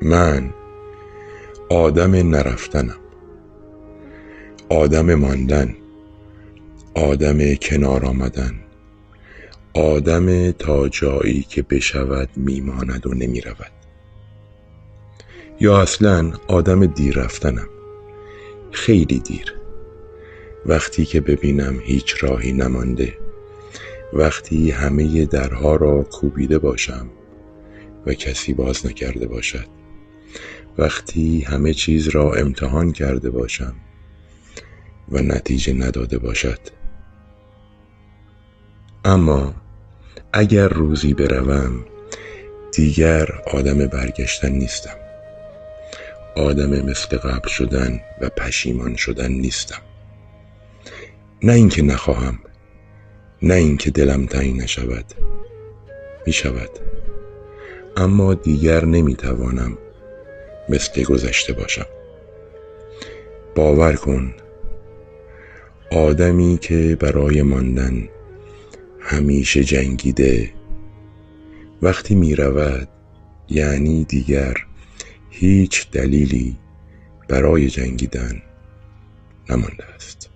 من آدم نرفتنم، آدم ماندن، آدم کنار آمدن، آدم تا جایی که بشود میماند و نمی رود. یا اصلا آدم دیر رفتنم، خیلی دیر، وقتی که ببینم هیچ راهی نمانده، وقتی همه درها را کوبیده باشم و کسی باز نکرده باشد، وقتی همه چیز را امتحان کرده باشم و نتیجه نداده باشد. اما اگر روزی بروم دیگر آدم برگشتن نیستم، آدم مثل قبل شدن و پشیمان شدن نیستم. نه اینکه نخواهم، نه اینکه دلم تنگ نشود، می شود، اما دیگر نمیتوانم مثل گذشته باشم. باور کن، آدمی که برای ماندن همیشه جنگیده وقتی می رود یعنی دیگر هیچ دلیلی برای جنگیدن نمانده است.